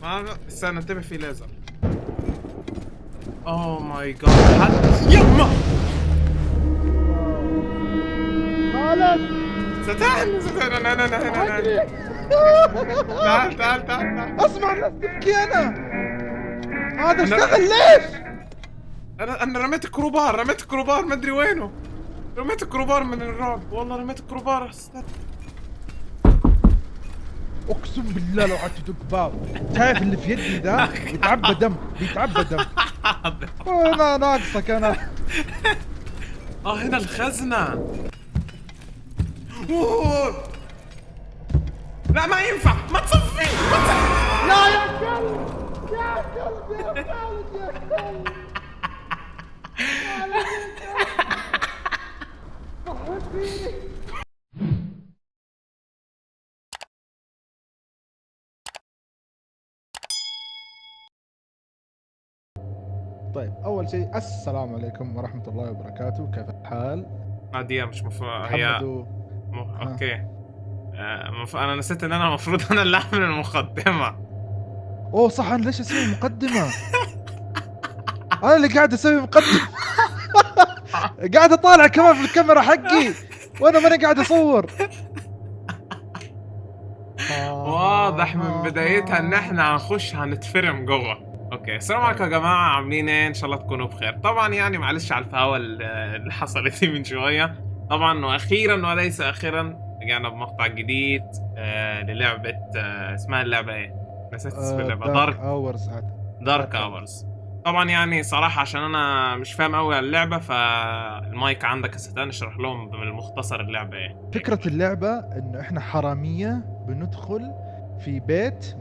ما استنى انتبه في ليزر. اوه ماي جاد يما خالد ستان انا تعال تعال تعال. اسمع الناس تبكي. هذا اشتغل ليش؟ انا رميت الكروبار ما ادري وينه. رميت الكروبار من الرعب والله. رميت الكروبار. اقسم بالله لو قعدت تدق باب. شايف اللي في يدي ذا بيتعبى دم بيتعبى دم. انا ناقصك انا. هنا الخزنة. أوه. لا ما ينفع. ما تصفي لا يا كلب يا كلب يا خالد يا كلب. طيب اول شيء السلام عليكم ورحمه الله وبركاته. كيف الحال؟ دي مش مفروض محمد هي اوكي. انا نسيت ان انا المفروض انا اللي اعمل المقدمة. اوه صح، انا ليش اسوي مقدمه؟ انا اللي قاعد اسوي مقدمه. قاعد اطالع كمان في الكاميرا حقي وانا ماني قاعد اصور. واضح من بدايتها ان احنا هنخش هنتفرم جوه. اوكي السلام عليكم يا جماعه، عاملين ايه؟ ان شاء الله تكونوا بخير. طبعا يعني معلش على الفهوه اللي حصلت لي من شويه. طبعا واخيرا وليس اخيرا رجعنا بمقطع جديد للعبه اسمها اللعبه ايه؟ نسيت اسم اللعبه. دارك اورز. طبعا يعني صراحه عشان انا مش فاهم قوي على اللعبه، فالمايك عندك يا ستان اشرح لهم بالمختصر اللعبه ايه. فكرة اللعبة انه احنا حرامية بندخل في بيت،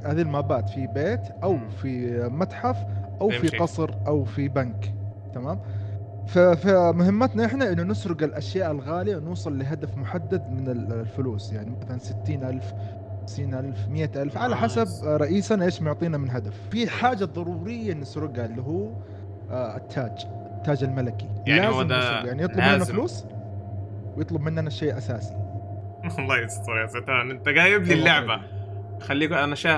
هذه المابات في بيت او في متحف او في قصر او في بنك. تمام. فمهمتنا احنا انه نسرق الاشياء الغالية ونوصل لهدف محدد من الفلوس، يعني مثلا 60,000 50,000 100,000 على حسب رئيسنا ايش معطينا من هدف. في حاجة ضرورية نسرقها اللي هو التاج الملكي. يعني لازم هو ده نسرقه، يعني يطلب مننا فلوس ويطلب مننا شيء اساسي. الله يستر يا ستان، انت جايب لي اللعبه.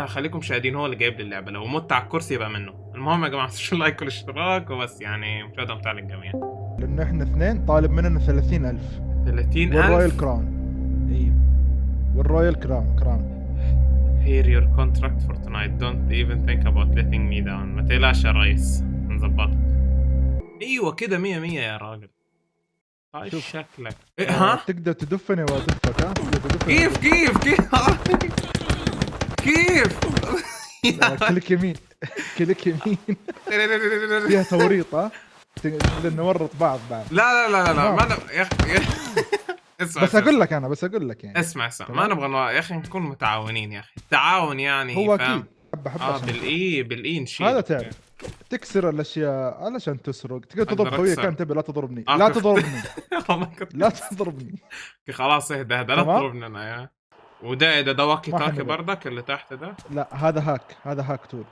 خليكم شاهدين، هو اللي جايب لي اللعبه. لو مت على الكرسي يبقى منه. المهم يا جماعه شو لايك والاشتراك وبس، يعني مشاهده ممتعه للجميع. لانه احنا اثنين طالب مننا 30,000. 30,000 والرويال كراون. ايوه والرويال كراون. Here your contract for tonight. Don't even think about letting me down. ما تقلقش يا ريس، نظبطك. ايوه كده 100 100 يا راجل. هاي شكلك إيه ها؟ تقدر تدفني وادفك. ها كيف كليك يمين. كليك يمين. فيها توريط. ها نورط بعض بعد. لا ما انا يا اخي اسمع بس اقول لك يعني اسمع ما نبغى يا اخي نكون متعاونين يا اخي. التعاون يعني هو اكيد حبه بالاي نشيل. هذا تعرف تكسر الاشياء علشان تسرق. تقدر تضرب خويك. انتبه لا تضربني. لا تضربني. لا تضربني. خلاص اهدى لا تضربني انا يا. وده ده واكي تاكي بردك اللي تحت ده. لا هذا هاك تول.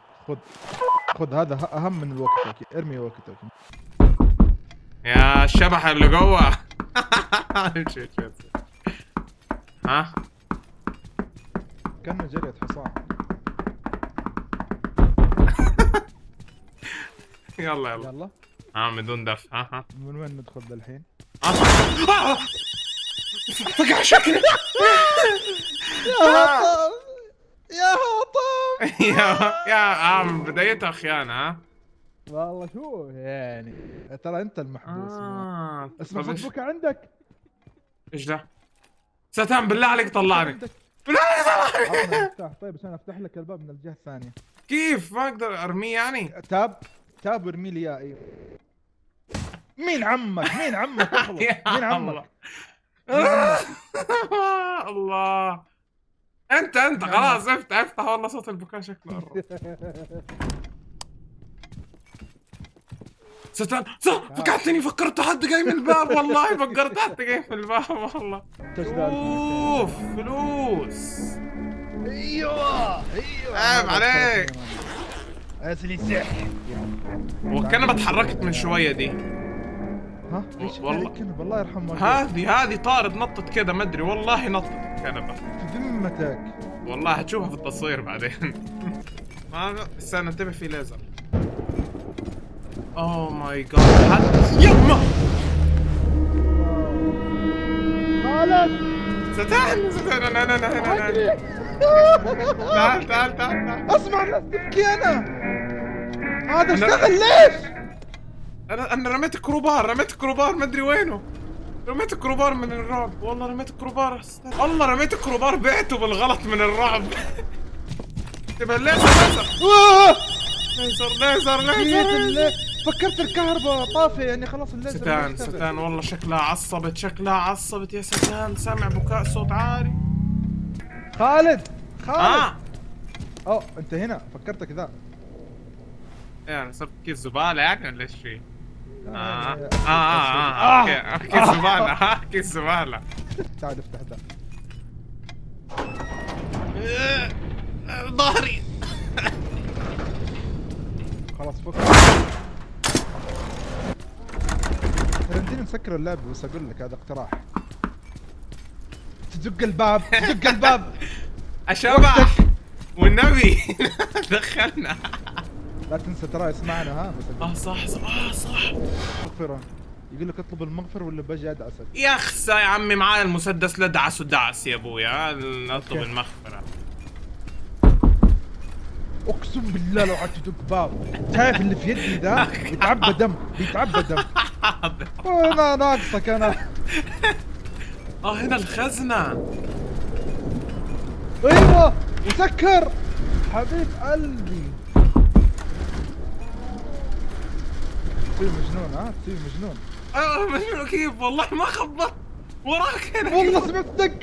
خذ هذا اهم من الوكي توكي. ارمي الوكي توكي يا الشبح اللي جوه. ها كأنه جريت حصان. يلا من دون دف. ها من وين ندخل بالحين؟ فقع شكلي. يا هاطم يا عم بدايتها خيانة. ها والله شو يعني، ترى انت المحبوس. اسمع فيسبوك عندك. ايش ده؟ ستان بالله عليك طلعني. بالله عليك طلعني. طيب عشان افتح لك الباب من الجهة الثانية. كيف ما اقدر ارميه يعني؟ تاب وارمي لي اياه. ايوه مين عمك اخلص. مين عمك الله. انت خلاص افتح والله صوت البكاء شكله قرب. ستان فكرتني فكرت حد جاي من الباب. والله فكرت حد جاي من الباب والله. اوف فلوس. ايوه عيب عليك. اسلي سحر. والكنبه اتحركت من شويه دي. ها ايش الكنبه؟ الله يرحمه. هذه طارد نطت كده ما ادري والله نطت الكنبه. في ذمتك والله هتشوفها في التصوير بعدين. استنى انتبه في ليزر. اوه ماي جاد يما خالد ستان انا تعال تعال تعال. اسمع الناس تبكي انا. هذا اشتغل ليش؟ انا رميت الكروبار ما ادري وينه. رميت الكروبار من الرعب والله. رميت الكروبار والله رميت الكروبار بعته بالغلط من الرعب. تبى الليزر ليزر. فكرت الكهرباء طافي يعني خلاص الليزر. ستان والله شكلها عصبت يا ستان. سامع بكاء صوت عالي. خالد انت هنا فكرتك ذا. يعني صرت كيس زبالة يعني ولا ايش في؟ كيس زبالة. تعال افتح ذا. ظهري. خلاص فك. ترى نسكر اللعبة بس اقول لك هذا اقتراح. تدق الباب اشبح والنبي. دخلنا. لا تنسى ترى اسمعنا ها بس. صح. مغفرة. يقول لك اطلب المغفر ولا باجي ادعسك. يا اخسى يا عمي معايا المسدس. لا دعس يا ابويا. اطلب المغفرة. اقسم بالله لو قعدت تدق باب شايف اللي في يدي ذا بيتعبى دم. انا ناقصك انا. هنا الخزنة. ايوه وسكر حبيب قلبي. تصير مجنون تصير مجنون. مجنون كيف والله ما خبط وراك هنا. والله سمعت دق.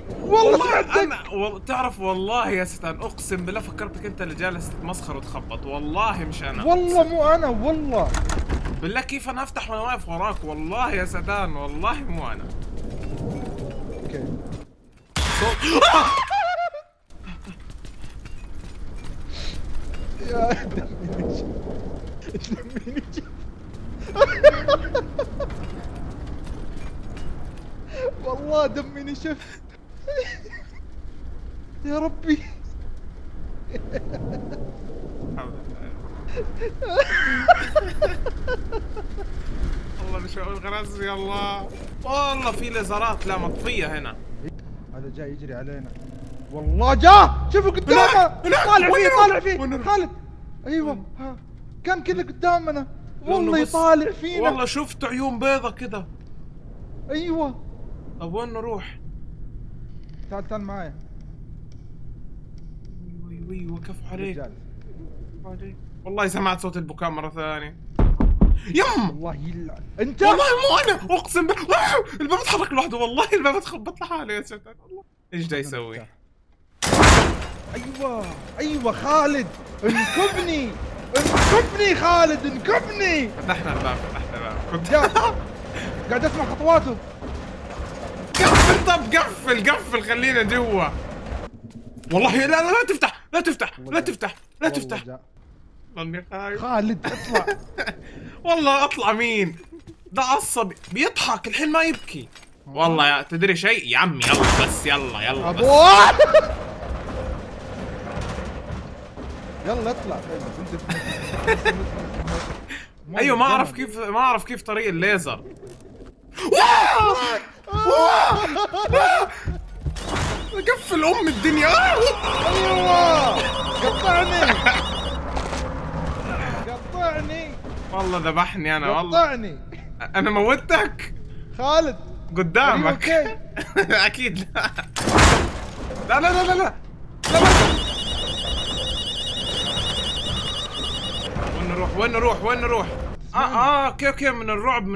انا تعرف والله يا ستان اقسم بالله فكرتك انت اللي جالس تتمسخر وتخبط. والله مش انا. والله مو انا والله. بالله كيف انا افتح وانا واقف وراك. والله يا ستان والله مو انا. اوكي. يا دمي والله دمي نشف. يا ربي. والله مش الغرز. يلا والله في ليزرات لا مطفية هنا. هذا جاي يجري علينا. والله جاء. شوفوا قدامه. طالع فيه خالد. ايوه كان كذا قدامنا والله يطالع فينا. والله شفت عيون بيضة كذا. ايوه. طب وين نروح؟ تعال معايا. ايوه كفو عليك. والله سمعت صوت البكاء مرة ثانية. يم والله يلعن انت. والله مو انا اقسم بالله. الباب اتحرك لوحده. والله الباب اتخبط لحاله يا ستان. الله ايش دا يسوي؟ ايوه خالد انكبني خالد انكبني. فتحنا الباب قاعد اسمع خطواته. قفل. طب قفل خلينا جوا. والله لا تفتح. ظني خايف. خالد اطلع. والله اطلع مين؟ ده عصبي بيضحك الحين ما يبكي. والله يا تدري شيء يا عمي. يلا بس يلا يلا اطلع. ايوه ما اعرف كيف طريق الليزر. قفل ام الدنيا. ايوه قطعني. والله ذبحني انا. والله قطعني. انا موتك خالد قدامك. اكيد لا. وين نروح؟ اوكي من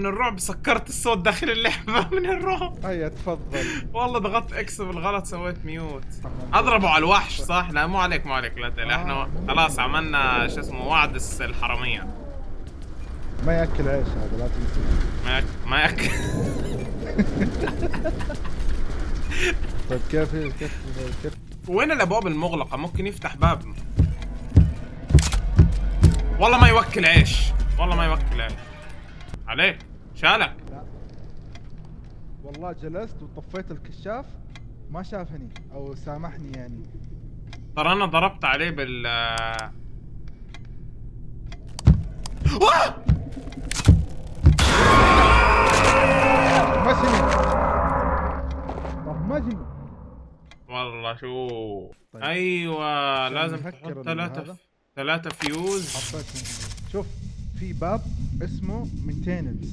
الرعب سكرت الصوت داخل اللعبة من الرعب. هيا تفضل. والله ضغطت اكس بالغلط سويت ميوت. اضربوا على الوحش صح؟ لا مو عليك لا تقلق. احنا خلاص عملنا شو اسمه وعد الحرامية. ما ياكل عيش هذا لا تنسى. ما ياكل. طيب كيف وين الابواب المغلقة؟ ممكن يفتح باب. والله ما يوكل عيش. عليك شالك. لا والله جلست وطفيت الكشاف ما شافني او سامحني يعني. ترى انا ضربت عليه ماشي. والله شوف. طيب. ايوه لازم نفكر تحط هذا. ثلاثة فيوز. حطيتهم. شوف في باب اسمه مينتيننس،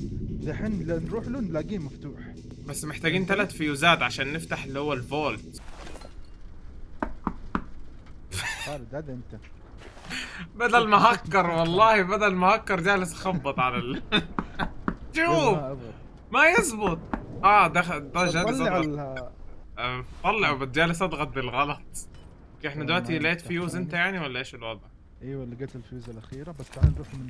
دحين نروح له نلاقيه مفتوح. بس محتاجين 3 فيوزات عشان نفتح اللي هو الفولت. خالد هذا انت بدل ما هكر والله، بدل ما هكر جالس اخبط على شوف ما يزبط. دخل جالس اضغط. طلعوا جالس اضغط بالغلط. اوكي احنا دلوقتي لقيت فيوز انت يعني ولا ايش الوضع؟ ايوه لقيت الفيوز الاخيره، بس تعال نروح من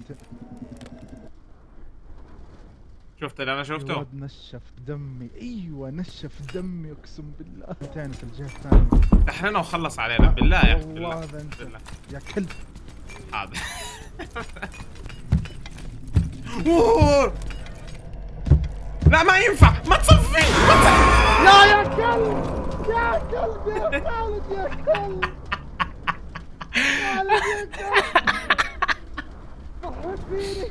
شفت اللي انا شفته؟ الواد نشف دمي. ايوه نشف دمي اقسم بالله. تاني في الجهه الثانيه. احنا وخلص علينا بالله يا اخي. والله هذا انت بالله. يا كلب. حاضر. لا ما ينفع، ما تصفي لا يا كلب يا كلب يا خالد يا كلب. خالد يا كلب ضحك فيني.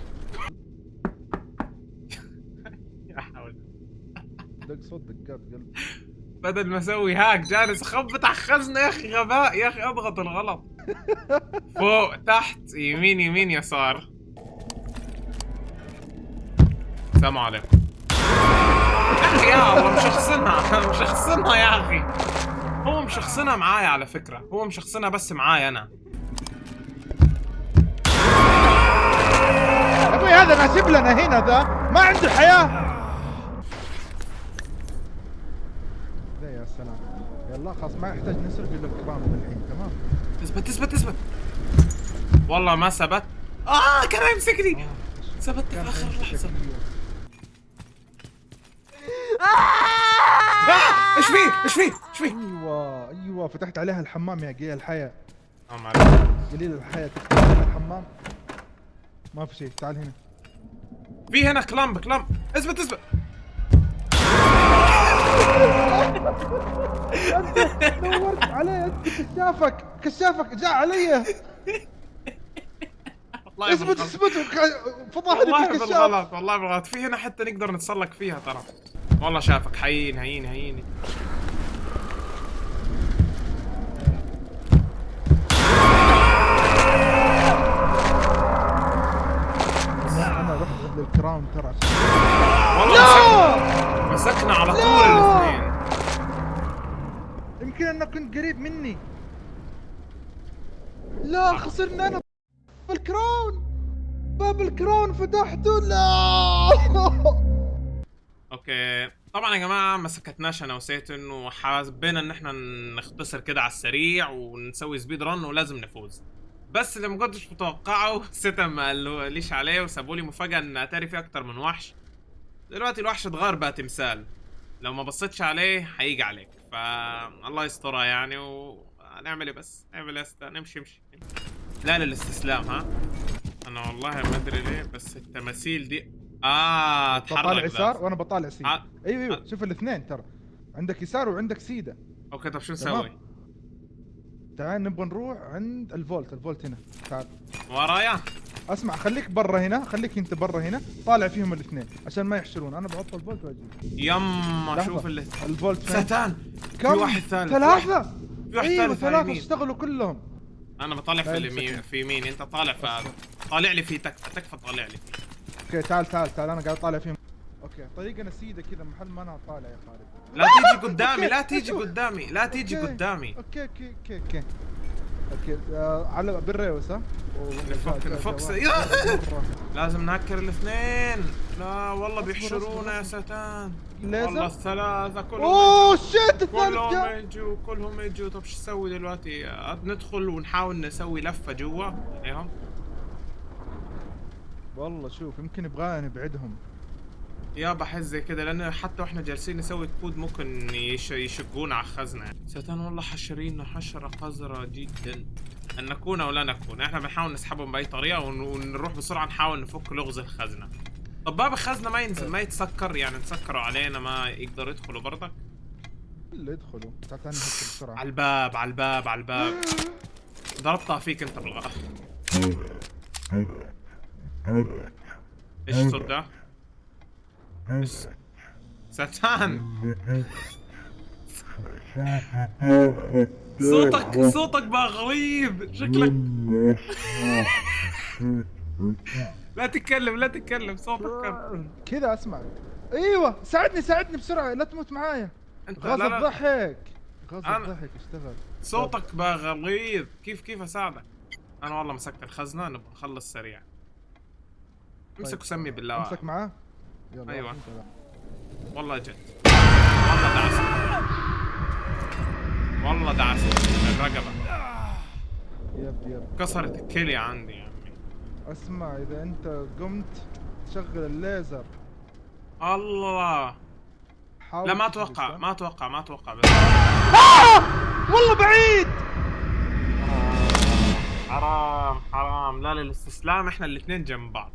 يا حول. دق صوت دقات قلب. بدل ما اسوي هاك جالس اخبط على الخزنه يا اخي. غباء يا اخي، اضغط الغلط. فوق تحت يمين يمين يسار. السلام عليكم. يا اخي يا الله مشخصنها. مشخصنها يا اخي. هو مشخصنها معايا على فكره، هو مشخصنها بس معايا انا. يا ابوي هذا ناسب لنا هنا، ذا ما عنده حياه. يا سلام. يلا خلاص ما يحتاج نسرق الا الكرام الحين. تمام. اثبت اثبت اثبت. والله ما ثبت. كان يمسكني. ثبت في اخر لحظه. ايش فيه؟ ايش فيه؟ ايش فيه؟ ايوه فتحت عليها الحمام يا قليل الحياه. معلش. قليل الحياه تفتح عليها الحمام. ما في شيء. تعال هنا. في هنا كلامب. اثبت اثبت. انت نورت علي. انت كشافك جاء علي. اثبت فضحني والله بالكشاف. بالغلط والله بالغلط. في هنا حتى نقدر نتسلق فيها ترى. والله شافك. هين. انا رحت للكراون ترى. والله مسكنا على طول الاثنين. يمكن انك كنت قريب مني. لا خسرنا انا. الكراون. باب الكراون فتحته. لا. اوكي طبعا يا جماعه ما سكتناش انا وسيتن، وحابين ان احنا نختصر كده على السريع ونسوي سبيد رن ولازم نفوز. بس اللي ما كنتش متوقعه سيتن ما قاليش عليه وسابوا لي مفاجاه ان اتاري فيه اكتر من وحش. دلوقتي الوحش اتغير بقى تمثال، لو ما بصيتش عليه هيجي عليك، فالله يسترها يعني. وهنعمل ايه بس؟ نعمل ايه؟ نمشي. لا للاستسلام. ها انا والله ما ادري ليه بس التماثيل دي بطالع يسار وانا بطالع سيده. ايوه آه. شوف الاثنين ترى. عندك يسار وعندك سيده. اوكي طب شو نسوي؟ تعال نبغى نروح عند الفولت هنا. تعال ورايا. اسمع خليك برا هنا، خليك انت برا هنا طالع فيهم الاثنين عشان ما يحشرون. انا بحط الفولت واجي. يما شوف الفولت ستان. كم؟ في واحد ثالث. ثلاثة. في واحد ايوه ثالث. ثلاثة اشتغلوا كلهم. انا بطالع في اليمين في يمين، انت طالع في هذا. طالع لي في تكفى طالع لي. اوكي تعال انا قاعد طالع فيهم. اوكي طريقنا سيده كذا محل ما انا طالع يا خالد. لا تيجي قدامي لا تيجي قدامي لا تيجي قدامي. اوكي على بالريوس. ها نفك لازم نهكر الاثنين. لا والله بيحشرونا يا ستان. والله الثلاثة كلهم شيت كلهم يجوا. طب شو نسوي دلوقتي؟ ندخل ونحاول نسوي لفة جوا عليهم. والله شوف يمكن يبغانا نبعدهم. يا بحس زي كده، لان حتى واحنا جالسين نسوي كود ممكن يشقونا على الخزنة. ستان والله حشرين حشرة قذرة جدا. ان نكون او لا نكون، احنا بنحاول نسحبهم باي طريقة ونروح بسرعة نحاول نفك لغز الخزنة. طب باب الخزنة ما ينزل ما يتسكر يعني؟ نسكروا علينا ما يقدروا يدخلوا برضك؟ اللي يدخلوا. تعال نهكر بسرعة. على الباب ضربتها فيك انت بالغلط. ايش الصوت ده؟ ستان. صوتك بقى غريب شكلك. لا تتكلم صوتك كذا اسمع. ايوه ساعدني بسرعه لا تموت معايا. انت غاز لا الضحك أنا... اشتغل. صوتك بقى غليظ. كيف اساعدك؟ انا والله مسكت الخزنه، نبغى نخلص سريع. امسك وسمي بالله. امسك معاه. يلا ايوه يلا. والله جد. والله دعست الرقبه. يب كسرت الكليه عندي يا عمي. اسمع اذا انت قمت تشغل الليزر. الله. لا ما اتوقع بس. والله بعيد. حرام لا للاستسلام، احنا الاثنين جنب بعض.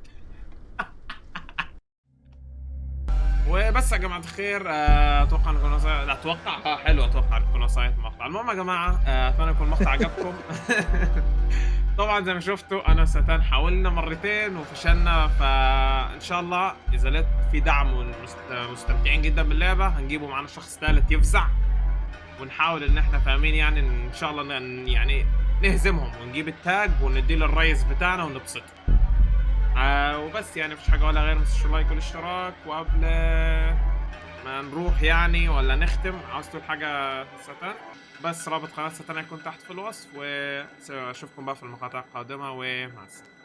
وبس يا جماعه الخير، اتوقع انكم لا اتوقع حلو، اتوقع انكم وصلت المقطع. المهم يا جماعه، اتمنى يكون المقطع عجبكم. طبعا زي ما شفتوا انا وستان حاولنا مرتين وفشلنا، فان شاء الله اذا لقيت في دعم ومستمتعين جدا باللعبه هنجيبه معنا شخص ثالث يفزع، ونحاول ان احنا فاهمين يعني ان شاء الله يعني نهزمهم ونجيب التاج ونديه للرئيس بتاعنا ونبسطه. وبس يعني مفيش حاجه ولا غير، ما تنسوش اللايك والاشتراك. وقبل ما نروح يعني ولا نختم، عاوز تقول حاجه ستان؟ بس رابط قناه ستان هيكون تحت في الوصف، واشوفكم بقى في المقاطع القادمه، ومع السلامه.